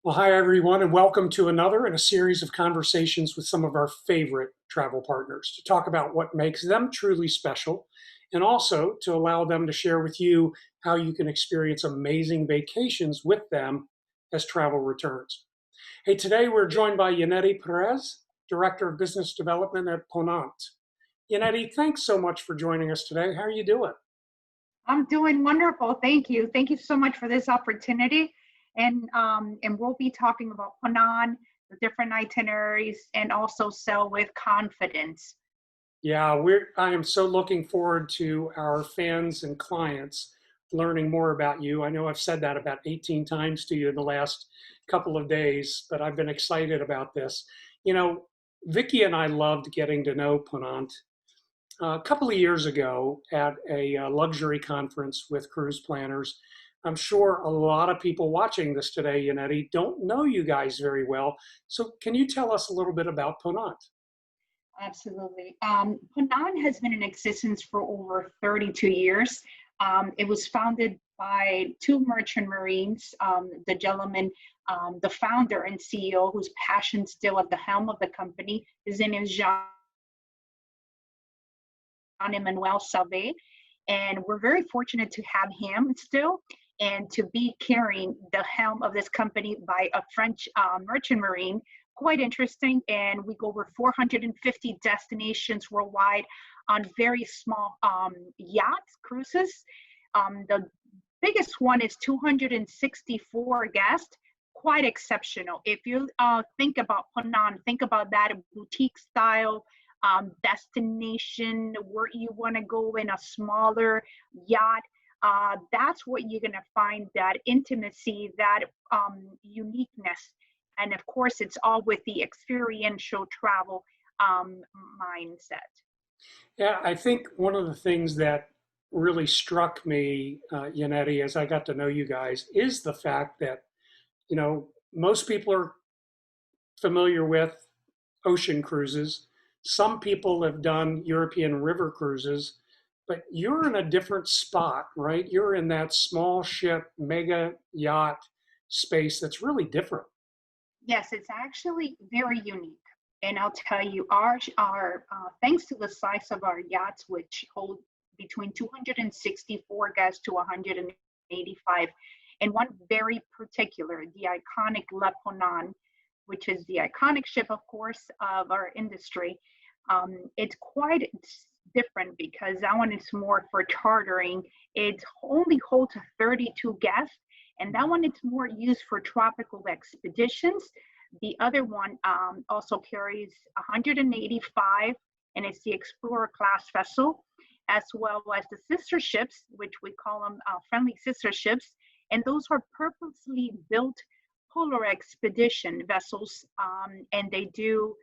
Well, hi everyone, and welcome to another in a series of conversations with some of our favorite travel partners to talk about what makes them truly special and also to allow them to share with you how you can experience amazing vacations with them as travel returns. Hey, today we're joined by Yenedi Perez, Director of Business Development at Ponant. Yenedi, thanks so much for joining us today. How are you doing? I'm doing wonderful. Thank you. Thank you so much for this opportunity. And we'll be talking about Ponant, the different itineraries, and also sail with confidence. Yeah, I am so looking forward to our fans and clients learning more about you. I know I've said that about 18 times to you in the last couple of days, but I've been excited about this. You know, Vicky and I loved getting to know Ponant a couple of years ago at a luxury conference with cruise planners. I'm sure a lot of people watching this today, Yaneti, don't know you guys very well. So can you tell us a little bit about Ponant? Absolutely. Ponant has been in existence for over 32 years. It was founded by two merchant marines. The gentleman, the founder and CEO, whose passion still at the helm of the company, his name is Jean-Emmanuel Salvé. And we're very fortunate to have him still and to be carrying the helm of this company by a French merchant marine. Quite interesting. And we go over 450 destinations worldwide on very small yachts, cruises. The biggest one is 264 guests. Quite exceptional. If you think about Ponant, think about that boutique style destination where you want to go in a smaller yacht. That's what you're going to find, that intimacy, that uniqueness. And of course, it's all with the experiential travel mindset. Yeah, I think one of the things that really struck me, Yaneti, as I got to know you guys, is the fact that, most people are familiar with ocean cruises. Some people have done European river cruises, but you're in a different spot, right? You're in that small ship, mega yacht space that's really different. Yes, it's actually very unique. And I'll tell you, our thanks to the size of our yachts, which hold between 264 guests to 185, and one very particular, the iconic Le Ponant, which is the iconic ship, of course, of our industry. It's quite different because that one is more for chartering. It only holds 32 guests, and that one is more used for tropical expeditions. The other one also carries 185, and it's the Explorer class vessel, as well as the sister ships, which we call them friendly sister ships, and those are purposely built polar expedition vessels, and they do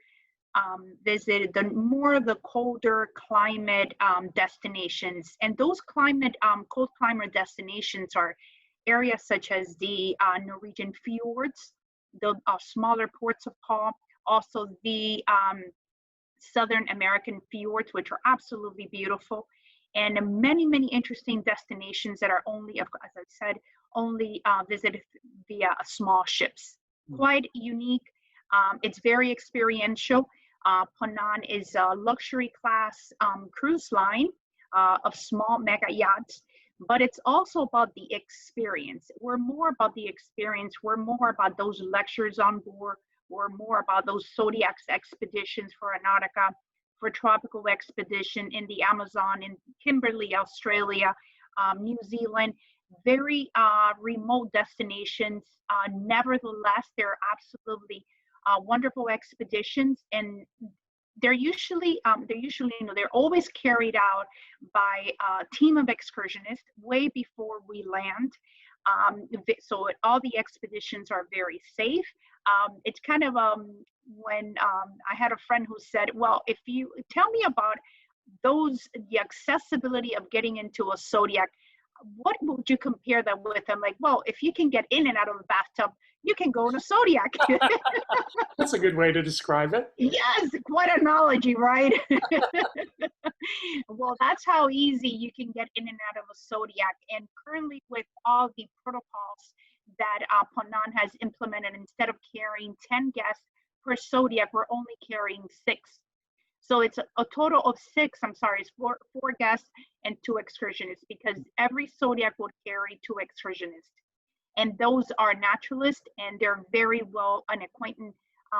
visit the more of the colder climate destinations. And those cold climate destinations are areas such as the Norwegian fjords, the smaller ports of call, also the Southern American fjords, which are absolutely beautiful, and many, many interesting destinations that are only, as I said, only visited via small ships. Quite unique. It's very experiential. Ponant is a luxury class cruise line of small mega yachts, but it's also about the experience. We're more about the experience. We're more about those lectures on board. We're more about those Zodiac expeditions for Antarctica, for tropical expedition in the Amazon, in Kimberley, Australia, New Zealand, very remote destinations. Nevertheless, they're absolutely wonderful expeditions, and they're always carried out by a team of excursionists way before we land. So all the expeditions are very safe. It's kind of when I had a friend who said, well, if you tell me about the accessibility of getting into a Zodiac, what would you compare that with? I'm like, well, if you can get in and out of a bathtub, you can go in a Zodiac. That's a good way to describe it. Yes, quite an analogy, right? Well, that's how easy you can get in and out of a Zodiac. And currently, with all the protocols that Ponant has implemented. Instead of carrying 10 guests per zodiac, we're only carrying 6. So it's a total of 6, I'm sorry, it's four guests and 2 excursionists, because every zodiac would carry 2 excursionists. And those are naturalists, and they're very well unacquainted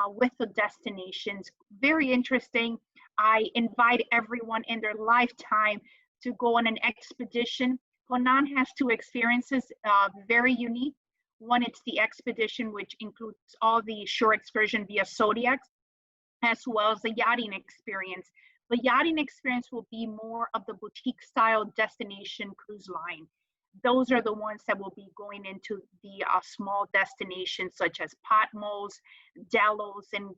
with the destinations. Very interesting. I invite everyone in their lifetime to go on an expedition. Ponant has 2 experiences, very unique. One, it's the expedition, which includes all the shore excursion via zodiacs, as well as the yachting experience. The yachting experience will be more of the boutique style destination cruise line. Those are the ones that will be going into the small destinations such as Patmos, Delos in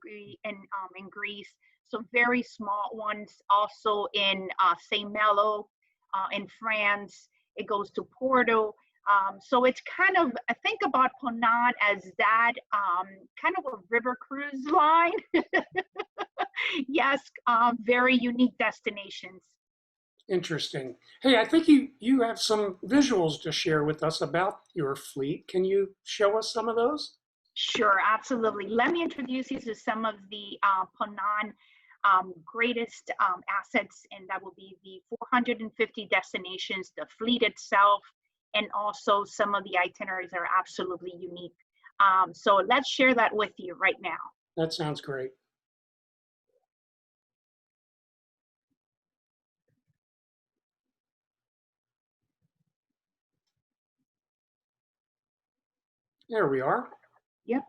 Greece. So very small ones. Also in St. Malo in France. It goes to Porto. So it's kind of, I think about Ponant as that kind of a river cruise line. Yes, very unique destinations. Interesting. Hey, I think you have some visuals to share with us about your fleet. Can you show us some of those? Sure, absolutely. Let me introduce you to some of the Ponant greatest assets, and that will be the 450 destinations, the fleet itself, and also some of the itineraries that are absolutely unique. So let's share that with you right now. That sounds great. There we are. Yep.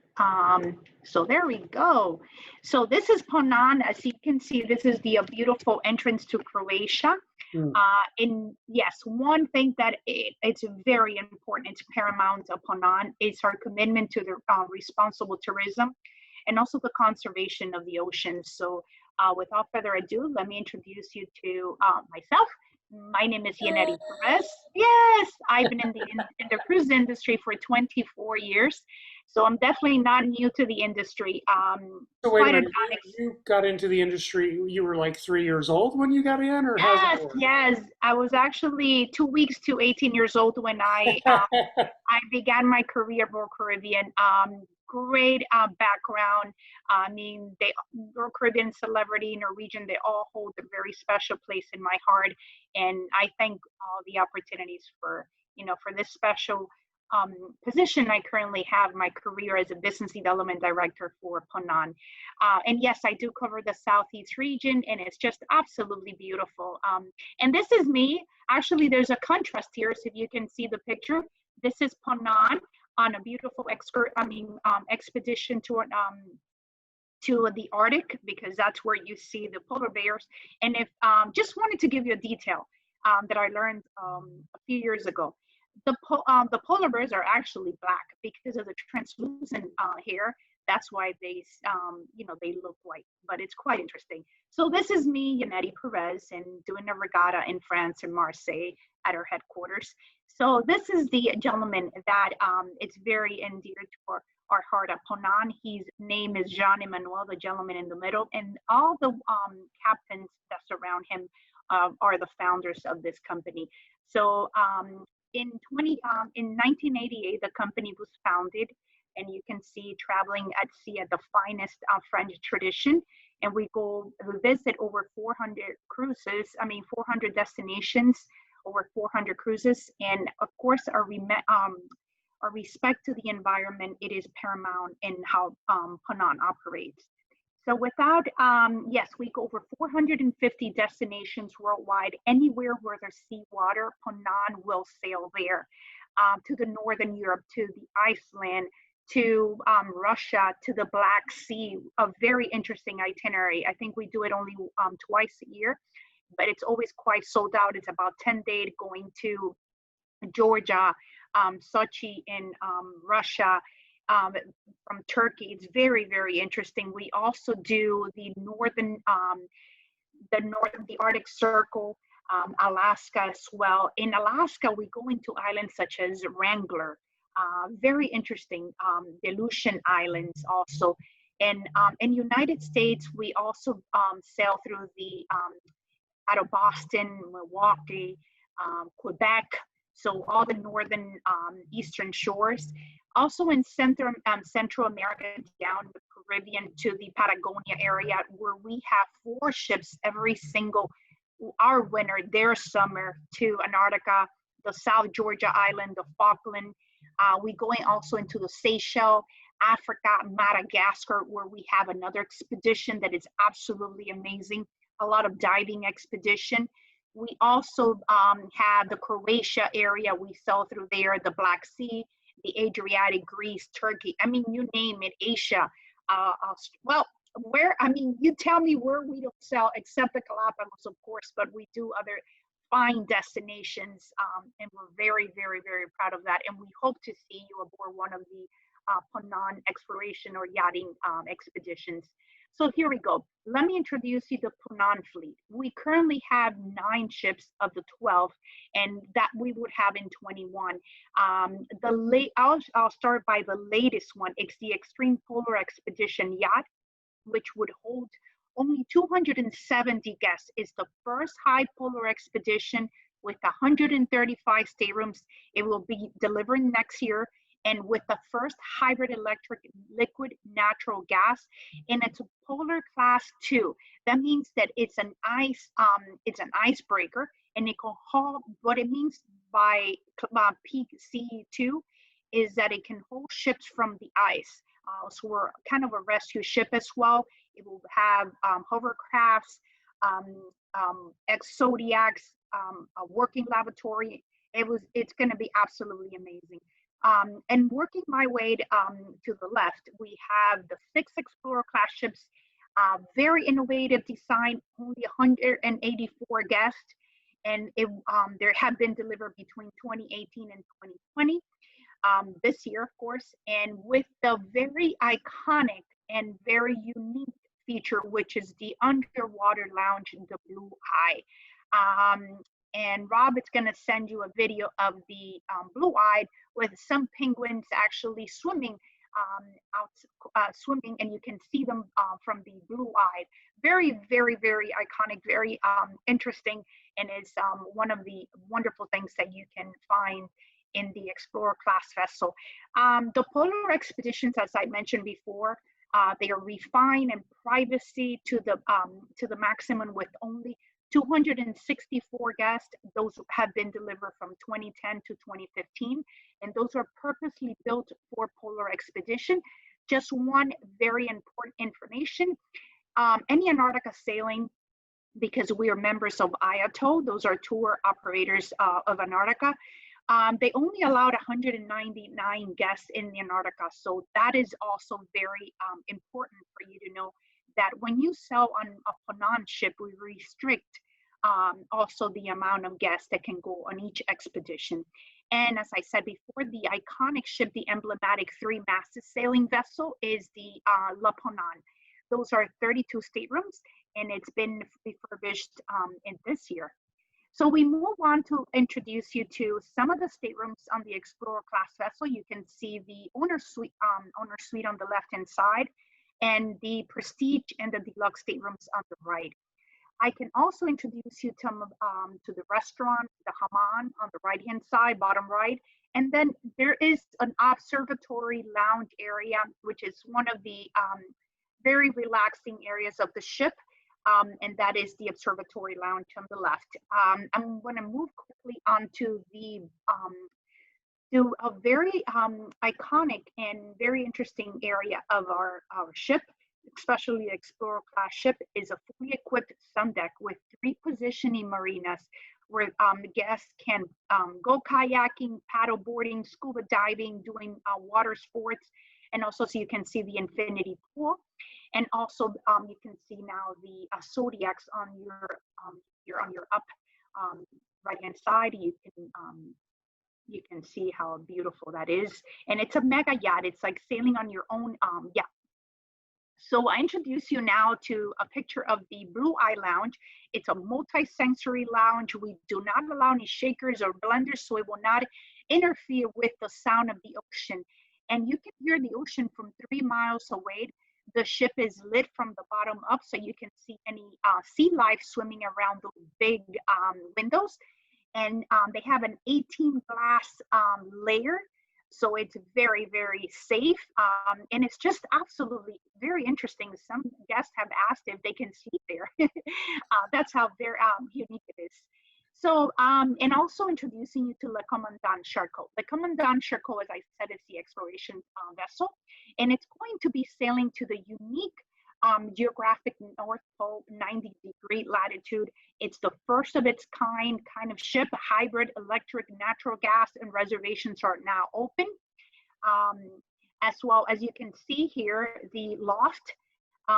So there we go. So this is Ponant. As you can see, this is the beautiful entrance to Croatia. Mm. And yes, one thing that it's very important, it's paramount upon Ponant, is our commitment to the responsible tourism and also the conservation of the oceans. So without further ado, let me introduce you to myself. My name is Yenedi Perez. Yes, I've been in the cruise industry for 24 years. So I'm definitely not new to the industry. So wait a minute, you got into the industry, you were like 3 years old when you got in, or how's that work? Yes. I was actually 2 weeks to 18 years old when I began my career aboard Caribbean. Great background. I mean, Royal Caribbean, Celebrity, Norwegian, they all hold a very special place in my heart. And I thank all the opportunities for this special position I currently have, my career as a business development director for Ponant. And yes, I do cover the Southeast region, and it's just absolutely beautiful. And this is me. Actually, there's a contrast here. So if you can see the picture, this is Ponant on a beautiful expedition to the Arctic, because that's where you see the polar bears. And if just wanted to give you a detail that I learned a few years ago. The polar bears are actually black because of the translucent hair. That's why they look white, but it's quite interesting. So this is me, Yenedi Perez, and doing a regatta in France, in Marseille, at our headquarters. So this is the gentleman that it's very endeared to our heart at Ponant. His name is Jean Emmanuel, the gentleman in the middle, and all the captains that surround him are the founders of this company. So in 1988, the company was founded, and you can see traveling at sea at the finest French tradition. And we visit over 400 cruises, 400 destinations, over 400 cruises. And of course, our respect to the environment, it is paramount in how Ponant operates. So without, yes, we go over 450 destinations worldwide. Anywhere where there's seawater, Ponant will sail there. To the Northern Europe, to the Iceland, to Russia, to the Black Sea. A very interesting itinerary. I think we do it only twice a year, but it's always quite sold out. It's about 10 days going to Georgia, Sochi in Russia, from Turkey. It's very, very interesting. We also do the Arctic Circle, Alaska as well. In Alaska, we go into islands such as Wrangler, very interesting, the Aleutian Islands also. And in United States, we also sail through out of Boston, Milwaukee, Quebec. so all the northern eastern shores. Also in Central America, down the Caribbean to the Patagonia area, where we have 4 ships every single, our winter, their summer, to Antarctica, the South Georgia Island, the Falkland. We going also into the Seychelles, Africa, Madagascar, where we have another expedition that is absolutely amazing. A lot of diving expedition. We also have the Croatia area. We sail through there, the Black Sea, the Adriatic, Greece, Turkey. I mean, you name it, Asia. Well, where, I mean, you tell me where we don't sell, except the Galapagos, of course, but we do other fine destinations, and we're very, very, very proud of that. And we hope to see you aboard one of the Ponant exploration or yachting expeditions. So here we go. Let me introduce you to the Ponant fleet. We currently have 9 ships of the 12, and that we would have in 21. I'll start by the latest one. It's the Extreme Polar Expedition Yacht, which would hold only 270 guests. It's the first high polar expedition with 135 staterooms. It will be delivering next year, and with the first hybrid electric liquid natural gas, and it's a polar class 2. That means that it's an icebreaker, and it can haul. What it means by peak CE2 is that it can hold ships from the ice. So we're kind of a rescue ship as well. It will have hovercrafts, ex-Zodiacs, a working laboratory. It's going to be absolutely amazing. And working my way to the left, we have the 6 Explorer class ships, very innovative design, only 184 guests, and there have been delivered between 2018 and 2020. This year, of course, and with the very iconic and very unique feature, which is the underwater lounge, the Blue Eye. And Rob is going to send you a video of the Blue Eye with some penguins actually swimming swimming, and you can see them from the Blue Eye. Very, very, very iconic, very interesting, and is one of the wonderful things that you can find in the Explorer class vessel. The polar expeditions, as I mentioned before, they are refined and privacy to the maximum with only 264 guests. Those have been delivered from 2010 to 2015, and those are purposely built for polar expedition. Just one very important information: any Antarctica sailing, because we are members of IATO, those are tour operators of Antarctica. They only allowed 199 guests in the Antarctica. So that is also very important for you to know that when you sail on a Ponant ship, we restrict also the amount of guests that can go on each expedition. And as I said before, the iconic ship, the emblematic 3-masted sailing vessel, is the La Ponant. Those are 32 staterooms, and it's been refurbished in this year. So we move on to introduce you to some of the staterooms on the Explorer class vessel. You can see the owner suite on the left-hand side, and the Prestige and the Deluxe staterooms on the right. I can also introduce you to the restaurant, the Hammam on the right-hand side, bottom right. And then there is an observatory lounge area, which is one of the very relaxing areas of the ship. And that is the observatory lounge on the left. I'm going to move quickly onto to a very iconic and very interesting area of our ship, especially the Explorer class ship, is a fully equipped sun deck with 3 positioning marinas where the guests can go kayaking, paddle boarding, scuba diving, doing water sports, and also so you can see the infinity pool. And also you can see now the Zodiacs on your up right hand side. You can see how beautiful that is, and it's a mega yacht. It's like sailing on your own yacht. So I introduce you now to a picture of the Blue Eye Lounge. It's a multi-sensory lounge. We do not allow any shakers or blenders, so it will not interfere with the sound of the ocean. And you can hear the ocean from 3 miles away. The ship is lit from the bottom up, so you can see any sea life swimming around those big windows. and they have an 18 glass layer. So it's very, very safe. And it's just absolutely very interesting. Some guests have asked if they can sleep there. That's how very unique it is. So, and also introducing you to Le Commandant Charcot. Le Commandant Charcot, as I said, is the exploration vessel, and it's going to be sailing to the unique geographic North Pole 90-degree latitude. It's the first of its kind of ship, hybrid electric, natural gas, and reservations are now open. As well as you can see here, the loft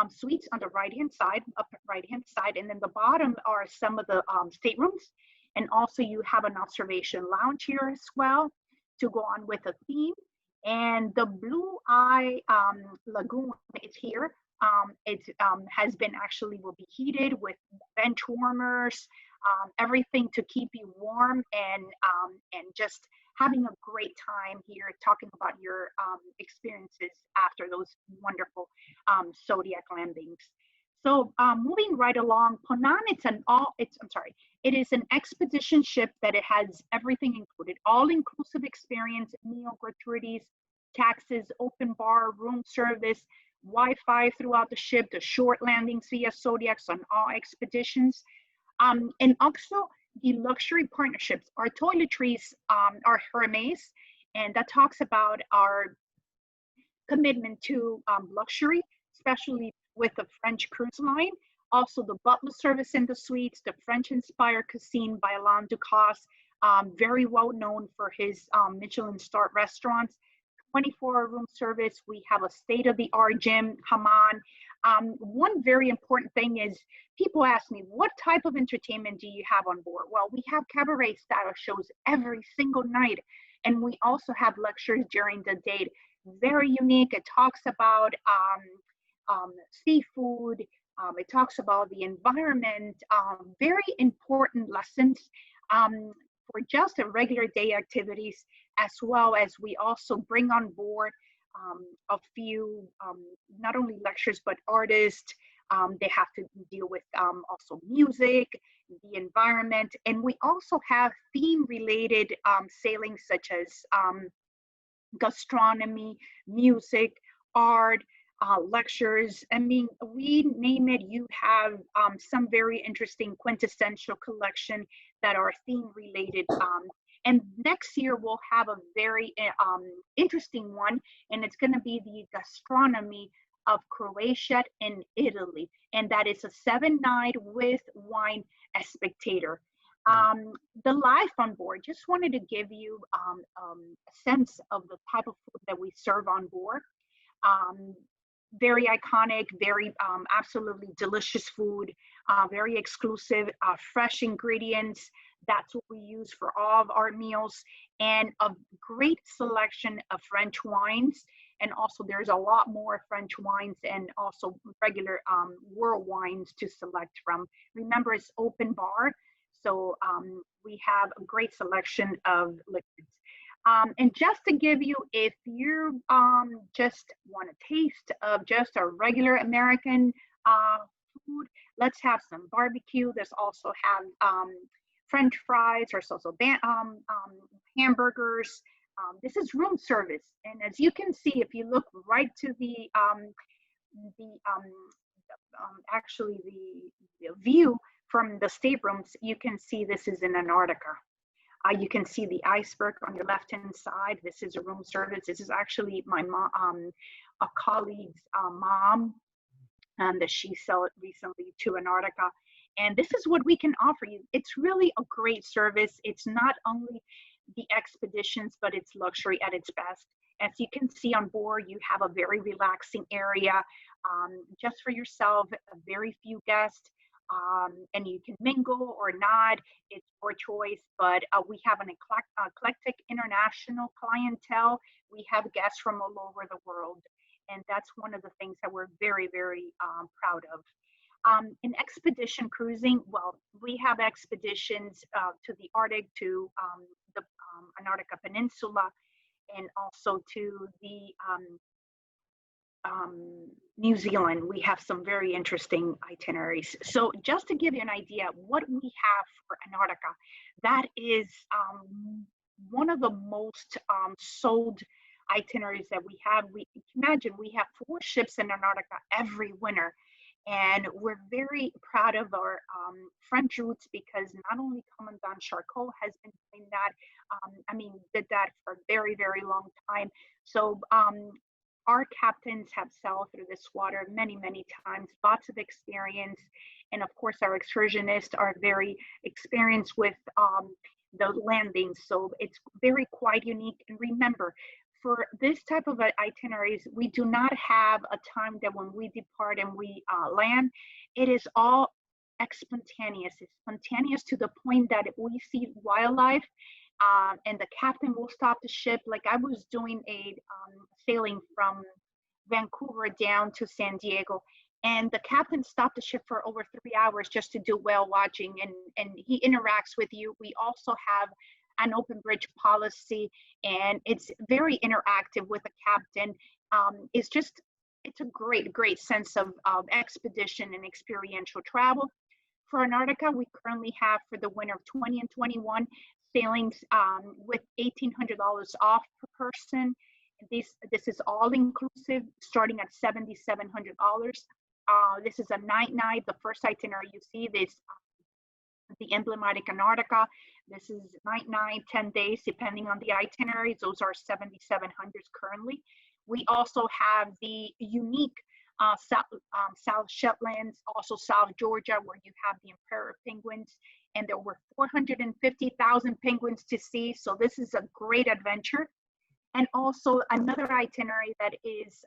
suites on the right-hand side, upper right-hand side, and then the bottom are some of the staterooms. And also you have an observation lounge here as well to go on with a theme. And the Blue Eye Lagoon is here. It has been actually will be heated with bench warmers, everything to keep you warm and just having a great time here talking about your experiences after those wonderful Zodiac landings. So moving right along, Ponant, it is an expedition ship that it has everything included, all-inclusive experience, meal gratuities, taxes, open bar, room service, Wi-Fi throughout the ship, the short landings via Zodiacs on all expeditions. And also the luxury partnerships. Our toiletries are Hermes, and that talks about our commitment to luxury, especially with the French cruise line. Also the butler service in the suites, the French-inspired cuisine by Alain Ducasse, very well known for his Michelin-star restaurants. 24-hour room service. We have a state-of-the-art gym, hammam. One very important thing is people ask me, what type of entertainment do you have on board? Well, we have cabaret style shows every single night. And we also have lectures during the day. Very unique. It talks about seafood. It talks about the environment. Very important lessons for just the regular day activities, as well as we also bring on board a few, not only lectures, but artists. They have to deal with also music, the environment, and we also have theme-related sailings such as gastronomy, music, art, lectures. I mean, we name it, you have some very interesting quintessential collection that are theme related. And next year we'll have a very interesting one, and it's going to be the gastronomy of Croatia and Italy. And that is a 7-night with wine as spectator. The life on board, just wanted to give you a sense of the type of food that we serve on board. Very iconic, very absolutely delicious food, very exclusive, fresh ingredients. That's what we use for all of our meals, and a great selection of French wines. And also there's a lot more French wines and also regular world wines to select from. Remember, it's open bar, so we have a great selection of liquids. And just to give you, if you just want a taste of just a regular American food, let's have some barbecue. There's also have French fries. There's also hamburgers. This is room service, and as you can see, if you look right to the actually the view from the staterooms, you can see this is in Antarctica. You can see the iceberg on your left-hand side. This is a room service. This is actually my mom, a colleague's mom, that she sold recently to Antarctica. And this is what we can offer you. It's really a great service. It's not only the expeditions, but it's luxury at its best. As you can see on board, you have a very relaxing area just for yourself, a very few guests. And you can mingle or not, it's your choice, but we have an eclectic international clientele. We have guests from all over the world, and that's one of the things that we're very, very proud of. In expedition cruising, well, we have expeditions to the Arctic, to the Antarctica Peninsula, and also to the New Zealand, we have some very interesting itineraries. So just to give you an idea, what we have for Antarctica, that is one of the most sold itineraries that we have. We imagine we have 4 ships in Antarctica every winter. And we're very proud of our French routes because not only Commandant Charcot has been doing that, did that for a very, very long time. So our captains have sailed through this water many, many times, lots of experience. And of course, our excursionists are very experienced with the landings. So it's very quite unique. And remember, for this type of itineraries, we do not have a time that when we depart and we land, it is all spontaneous. It's spontaneous to the point that we see wildlife and the captain will stop the ship. Like I was doing a sailing from Vancouver down to San Diego, and the captain stopped the ship for over 3 hours just to do whale watching, and he interacts with you. We also have an open bridge policy, and it's very interactive with the captain. It's a great sense of expedition and experiential travel. For Antarctica, we currently have for the winter of 20 and 21 sailings with $1,800 off per person. This is all inclusive, starting at $7,700. This is a night. The first itinerary you see this the emblematic Antarctica. This is night, 10 days, depending on the itineraries. Those are 7,700s currently. We also have the unique South Shetlands, also South Georgia, where you have the emperor penguins, and there were 450,000 penguins to see. So this is a great adventure. And also another itinerary that is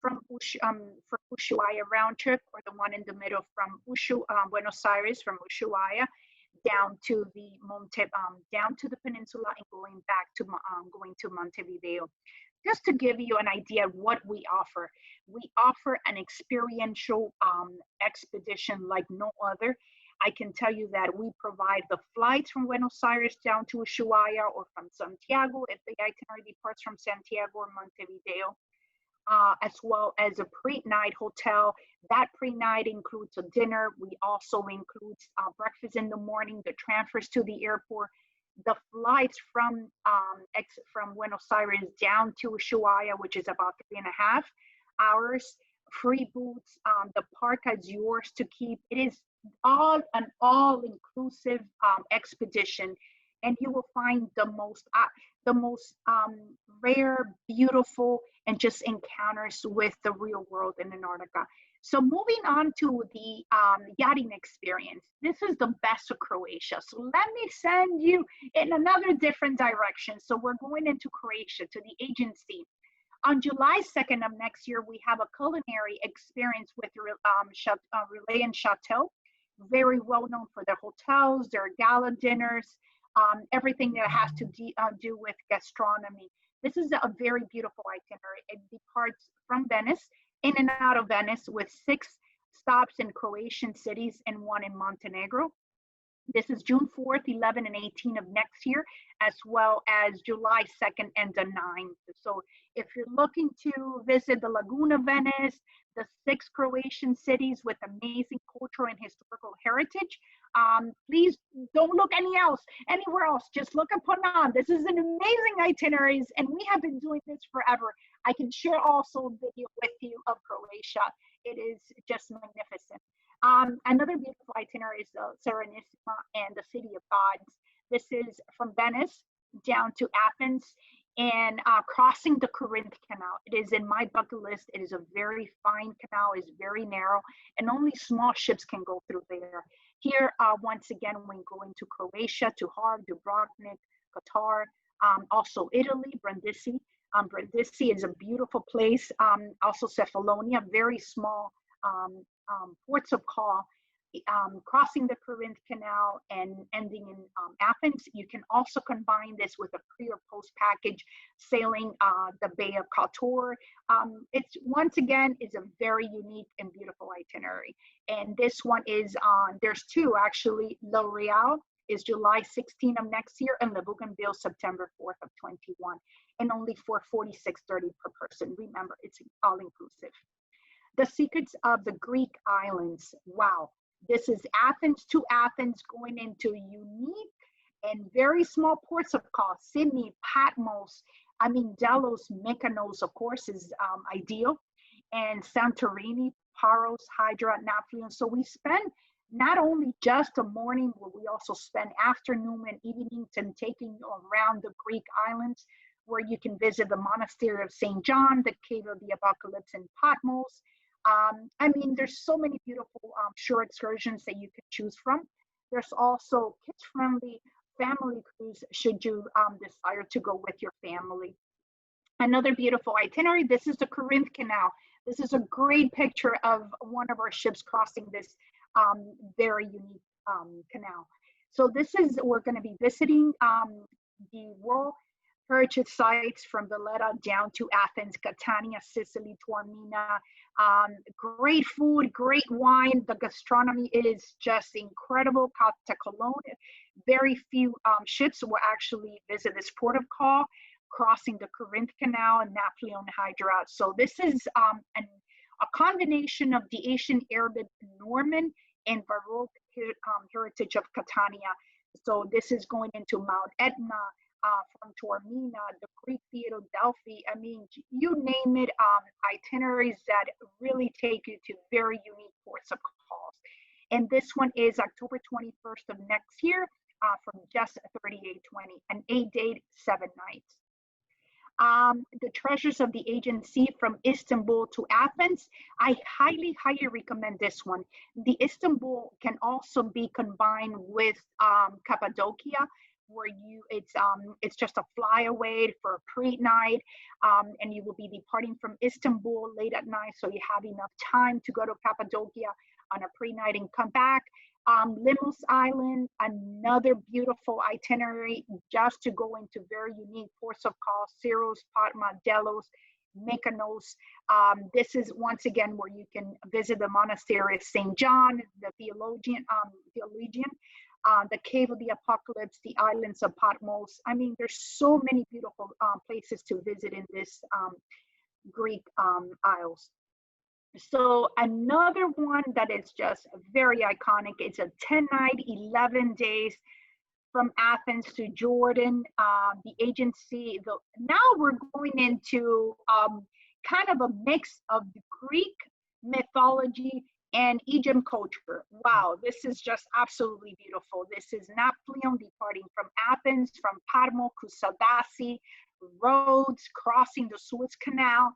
from Ushuaia round trip, or the one in the middle from Buenos Aires, from Ushuaia down to the down to the peninsula and going back to going to Montevideo. Just to give you an idea of what we offer an experiential expedition like no other. I can tell you that we provide the flights from Buenos Aires down to Ushuaia, or from Santiago if the itinerary departs from Santiago or Montevideo, as well as a pre-night hotel. That pre-night includes a dinner. We also include breakfast in the morning, the transfers to the airport, the flights from Buenos Aires down to Ushuaia, which is about 3.5 hours, free booths. The park is yours to keep. It is an all-inclusive expedition, and you will find the most rare, beautiful, and just encounters with the real world in Antarctica. So moving on to the yachting experience, this is the best of Croatia. So let me send you in another different direction. So we're going into Croatia, to the agency. On July 2nd of next year, we have a culinary experience with Relais and Chateau, very well known for their hotels, their gala dinners, everything that has to do with gastronomy. This is a very beautiful itinerary. It departs from Venice, in and out of Venice, with 6 stops in Croatian cities and 1 in Montenegro. This is June 4th, 11, and 18 of next year, as well as July 2nd and the 9th. So if you're looking to visit the Laguna Venice, the 6 Croatian cities with amazing cultural and historical heritage, please don't look anywhere else. Just look at Ponant. This is an amazing itineraries, and we have been doing this forever. I can share also a video with you of Croatia. It is just magnificent. Another beautiful itinerary is the Serenissima and the City of Gods. This is from Venice down to Athens and crossing the Corinth Canal. It is in my bucket list. It is a very fine canal, it's very narrow, and only small ships can go through there. Here, once again, when going to Croatia, to Hvar, Dubrovnik, Qatar, also Italy, Brindisi. Brindisi is a beautiful place. Also Cephalonia, very small ports of call, crossing the Corinth Canal and ending in Athens. You can also combine this with a pre or post package, sailing the Bay of Kotor. It's once again is a very unique and beautiful itinerary. And this one is on, there's 2 actually, L'Oreal is July 16 of next year, and the Bougainville September 4th of 21, and only for $46.30 per person. Remember, it's all inclusive. The secrets of the Greek islands. Wow, this is Athens to Athens, going into unique and very small ports of call. Sydney, Patmos, Delos, Mykonos, of course, is ideal, and Santorini, Paros, Hydra, Nafplion. So we spend not only just a morning, but we also spend afternoon and evenings and taking you around the Greek islands, where you can visit the monastery of St. John, the Cave of the Apocalypse in Patmos. There's so many beautiful shore excursions that you can choose from. There's also kids-friendly family cruise should you desire to go with your family. Another beautiful itinerary. This is the Corinth Canal. This is a great picture of one of our ships crossing this very unique canal. So we're going to be visiting the World Heritage sites from Valletta down to Athens, Catania, Sicily, Taormina. Great food, great wine. The gastronomy is just incredible. Calta Cologne. Very few ships will actually visit this port of call, crossing the Corinth Canal and Nafplion Hydra. So this is a combination of the ancient Arabic, Norman, and Baroque heritage of Catania. So this is going into Mount Etna, from Taormina, the Greek Theater, Delphi. You name it, itineraries that really take you to very unique ports of calls. And this one is October 21st of next year, from just $38.20, an 8-day, 7 nights. The Treasures of the Aegean Sea from Istanbul to Athens. I highly, highly recommend this one. The Istanbul can also be combined with Cappadocia, where it's just a flyaway for a pre-night, and you will be departing from Istanbul late at night, so you have enough time to go to Cappadocia on a pre-night and come back. Limos Island, another beautiful itinerary just to go into very unique ports of call, Syros, Patma, Delos, Mykonos. This is once again where you can visit the monastery of St. John, the theologian, the Cave of the Apocalypse, the islands of Patmos. There's so many beautiful places to visit in this Greek Isles. So another one that is just very iconic, it's a 10-night, 11 days from Athens to Jordan, the Aegean Sea. Now we're going into kind of a mix of the Greek mythology and Egyptian culture. Wow, this is just absolutely beautiful. This is Nafplion departing from Athens, from Patmos, Kusadasi, Rhodes, crossing the Suez Canal,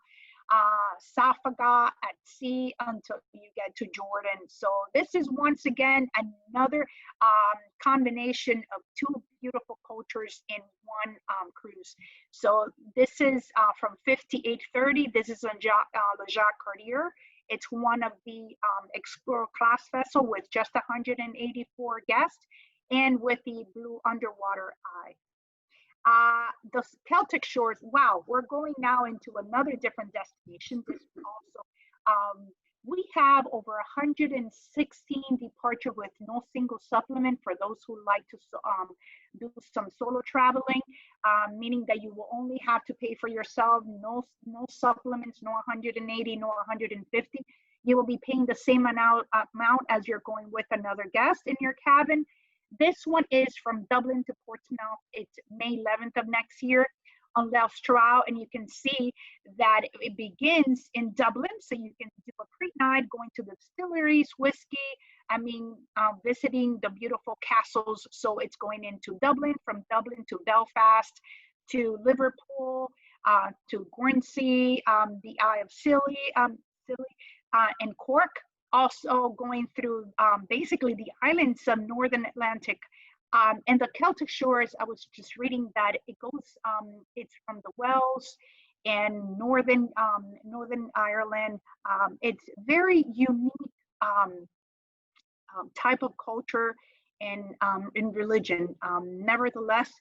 Safaga at sea until you get to Jordan. So this is once again another combination of two beautiful cultures in one cruise. So this is from 5830. This is on Le Jacques Cartier. It's one of the Explorer class vessel with just 184 guests and with the blue underwater eye. The Celtic shores, wow, we're going now into another different destination. This also, we have over 116 departure with no single supplement for those who like to do some solo traveling, meaning that you will only have to pay for yourself, no supplements, no 180, no 150. You will be paying the same amount as you're going with another guest in your cabin. This one is from Dublin to Portsmouth. It's May 11th of next year on L'Austral, and you can see that it begins in Dublin, so you can do a pre-night, going to the distilleries, whiskey, visiting the beautiful castles. So it's going into Dublin, from Dublin to Belfast, to Liverpool, to Guernsey, the Isle of Scilly, and Cork. Also going through basically the islands of Northern Atlantic. And the Celtic shores, I was just reading that it goes, it's from the Welsh and Northern Ireland. It's very unique type of culture and in religion. Nevertheless,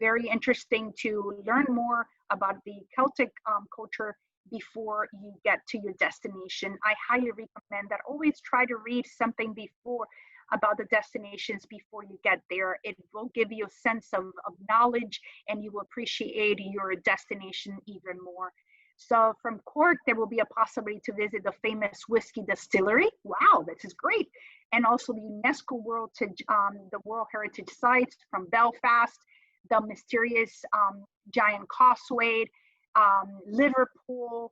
very interesting to learn more about the Celtic culture before you get to your destination. I highly recommend that. Always try to read something before about the destinations before you get there. It will give you a sense of knowledge, and you will appreciate your destination even more. So from Cork, there will be a possibility to visit the famous whiskey distillery. Wow, this is great. And also the UNESCO the World Heritage Sites from Belfast, the mysterious giant causeway, Liverpool.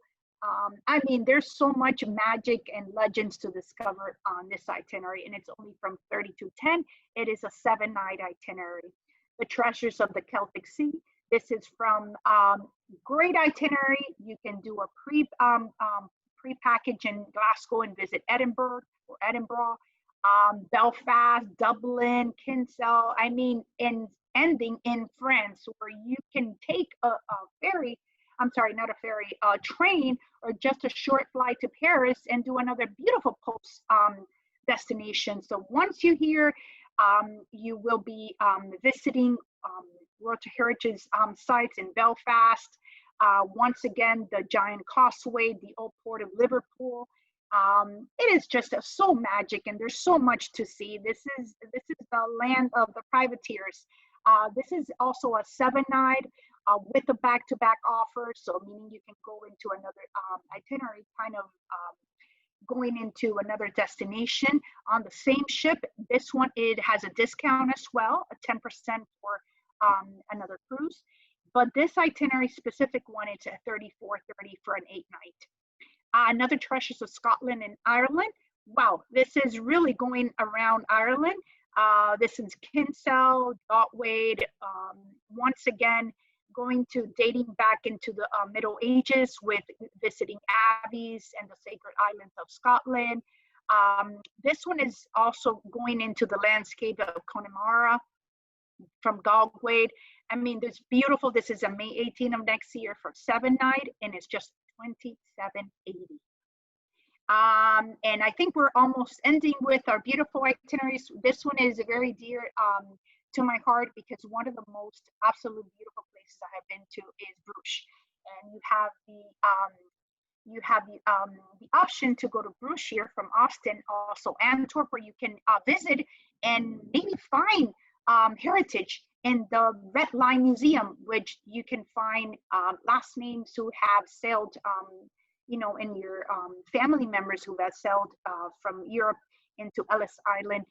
I mean, there's so much magic and legends to discover on this itinerary, and it's only from 30 to 10. It is a 7-night itinerary. The Treasures of the Celtic Sea. This is from great itinerary. You can do a pre-package in Glasgow and visit Edinburgh, Belfast, Dublin, Kinsale. I mean, in ending in France, where you can take a ferry. I'm sorry, not a ferry, a train, or just a short flight to Paris and do another beautiful post destination. So once you're here, you will be visiting World Heritage sites in Belfast. Once again, the giant causeway, the old port of Liverpool. It is just so magic, and there's so much to see. This is the land of the privateers. This is also a 7-night with a back-to-back offer, so meaning you can go into another itinerary, kind of going into another destination on the same ship. This one, it has a discount as well, a 10% for another cruise. But this itinerary specific one, it's at $34.30 for an 8-night. Another Treasures of Scotland and Ireland. Wow, this is really going around Ireland. This is Kinsale, Galway, once again, dating back into the Middle Ages with visiting abbeys and the sacred islands of Scotland. This one is also going into the landscape of Connemara from Galway. I mean, this beautiful, this is a May 18 of next year for 7-night, and it's just $27.80. And I think we're almost ending with our beautiful itineraries. This one is very dear to my heart, because one of the most absolute beautiful places I have been to is Bruges, and you have the option to go to Bruges here from Austin, also Antwerp, where you can visit and maybe find heritage in the Red Line Museum, which you can find last names who have sailed, you know, in your family members who have sailed from Europe into Ellis Island.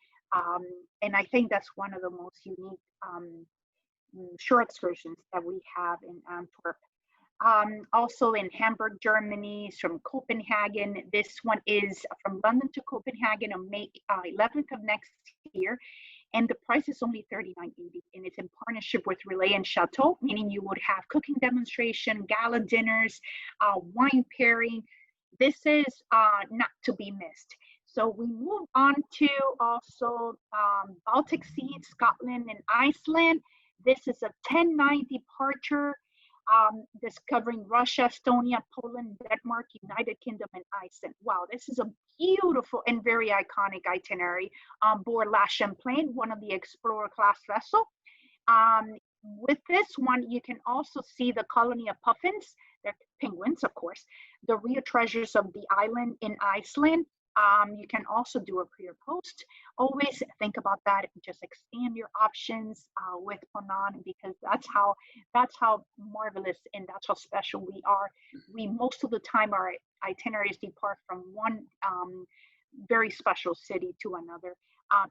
And I think that's one of the most unique shore excursions that we have in Antwerp. Also in Hamburg, Germany, from Copenhagen. This one is from London to Copenhagen on May 11th of next year. And the price is only $39.80, and it's in partnership with Relay and Chateau, meaning you would have cooking demonstration, gala dinners, wine pairing. This is not to be missed. So we move on to also Baltic Sea, Scotland, and Iceland. This is a 10-night departure, discovering Russia, Estonia, Poland, Denmark, United Kingdom, and Iceland. Wow, this is a beautiful and very iconic itinerary on board La Champlain, one of the Explorer class vessels. With this one, you can also see the colony of puffins, they're penguins, of course, the real treasures of the island in Iceland. You can also do a pre or post. Always think about that. Just expand your options with Ponant, because that's how marvelous and that's how special we are. We most of the time our itineraries depart from one very special city to another.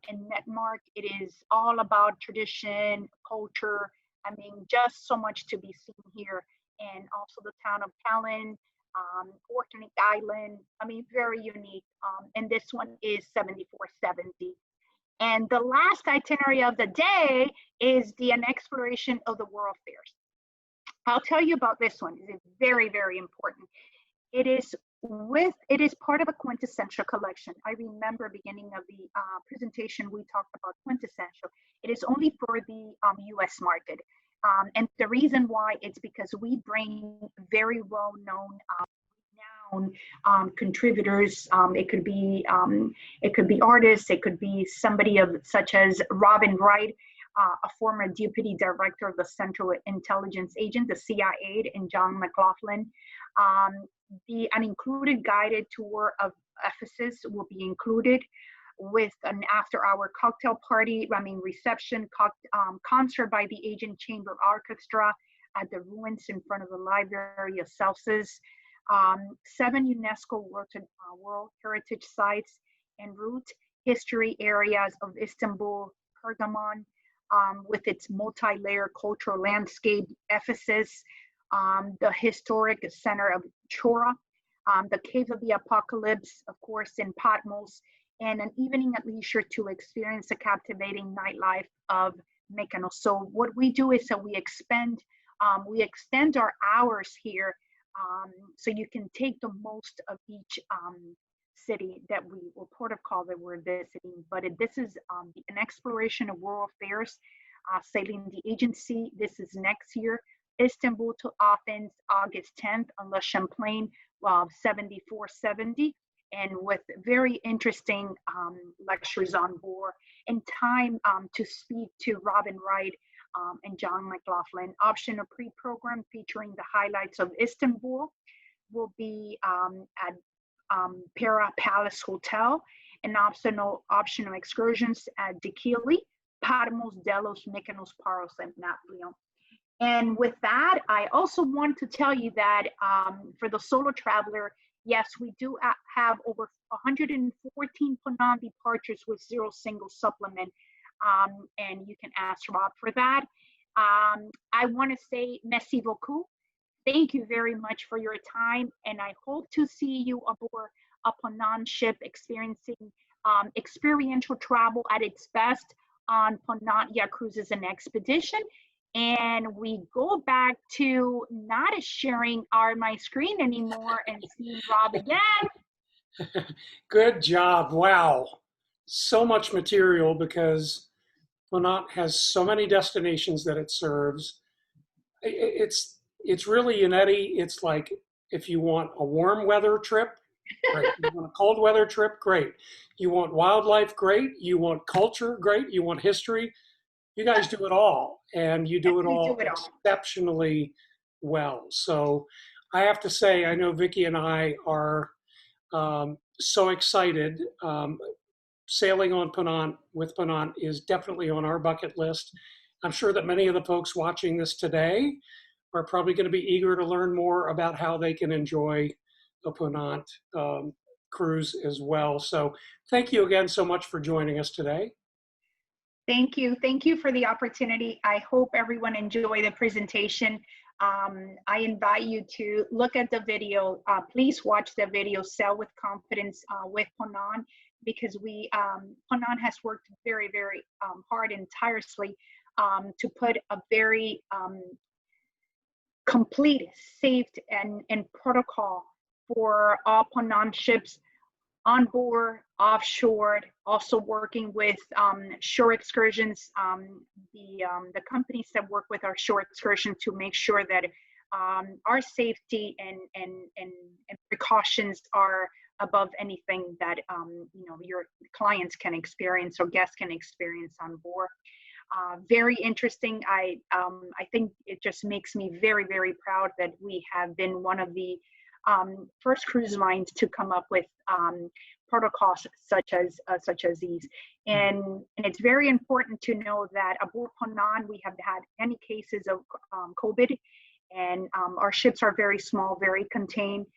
In Denmark, it is all about tradition, culture. I mean, just so much to be seen here. And also the town of Tallinn, Orkney Island. I mean, very unique. And this one is $74.70. And the last itinerary of the day is an exploration of the World Fairs. I'll tell you about this one. It's very, very important. It is part of a quintessential collection. I remember beginning of the presentation, we talked about quintessential. It is only for the US market. And the reason why it's because we bring very well-known contributors. It could be artists. It could be somebody such as Robin Wright, a former deputy director of the Central Intelligence Agent, the CIA, and John McLaughlin. An included guided tour of Ephesus will be included. with an after-hour cocktail party, reception, concert by the Asian Chamber Orchestra at the ruins in front of the Library of Celsus. 7 UNESCO World Heritage Sites en route, history areas of Istanbul, Pergamon, with its multi-layered cultural landscape, Ephesus, the historic center of Chora, the Cave of the Apocalypse, of course, in Patmos, and an evening at leisure to experience the captivating nightlife of Mykonos. So what we do is that we extend our hours here, so you can take the most of each city that or port of call that we're visiting. But this is an exploration of world affairs, sailing the Aegean Sea. This is next year. Istanbul to Athens, August 10th, on La Champlain, 7470, and with very interesting lectures on board, and time to speak to Robin Wright and John McLaughlin. Optional pre-program featuring the highlights of Istanbul will be at Pera Palace Hotel, and optional excursions at Dikili, Patmos, Delos, Mykonos, Paros, and Napoleon. And with that, I also want to tell you that for the solo traveler, yes, we do have over 114 Ponant departures with 0 single supplement, and you can ask Rob for that. I want to say merci beaucoup. Thank you very much for your time, and I hope to see you aboard a Ponant ship experiencing experiential travel at its best on Ponant Yacht Cruises and Expedition. And we go back to not sharing my screen anymore and seeing Rob again. Good job. Wow. So much material, because Ponant has so many destinations that it serves. It's really, Yenedi, it's like, if you want a warm weather trip, great. You want a cold weather trip, great. You want wildlife, great. You want culture, great. You want history. You guys do it all, and you do it all exceptionally well. So I have to say, I know Vicki and I are so excited. Sailing on Ponant with Ponant is definitely on our bucket list. I'm sure that many of the folks watching this today are probably going to be eager to learn more about how they can enjoy a Ponant cruise as well. So thank you again so much for joining us today. Thank you. Thank you for the opportunity. I hope everyone enjoyed the presentation. I invite you to look at the video. Please watch the video, Sail with Confidence with Ponant, because Ponant has worked very, very hard and tirelessly to put a very complete, safe, and protocol for all Ponant ships on board, offshore, also working with shore excursions, the companies that work with our shore excursion, to make sure that our safety and precautions are above anything that your clients can experience or guests can experience on board. Very interesting. I think it just makes me very, very proud that we have been one of the first cruise lines to come up with protocols such as these, and it's very important to know that aboard Ponant we have had any cases of COVID, and our ships are very small, very contained.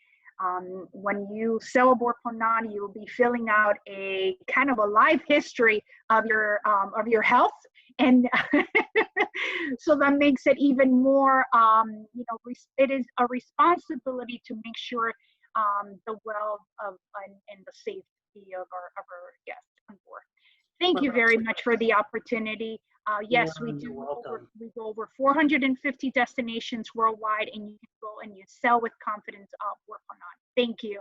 When you sail aboard Ponant, you'll be filling out a kind of a live history of your health, and so that makes it even more, it is a responsibility to make sure the well and the safety of our guests on board. Thank you very much for the opportunity. Yes, we go over 450 destinations worldwide, and you can go and you sail with confidence aboard Ponant. Thank you.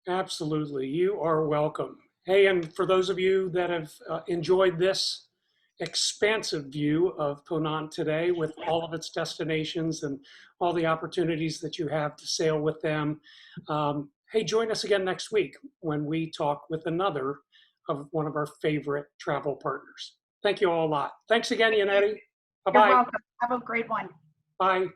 Absolutely. You are welcome. Hey, and for those of you that have enjoyed this expansive view of Ponant today, with all of its destinations and all the opportunities that you have to sail with them, hey, join us again next week when we talk with another of one of our favorite travel partners. Thank you all a lot. Thanks again, Yenedi. Bye-bye. You're welcome. Have a great one. Bye.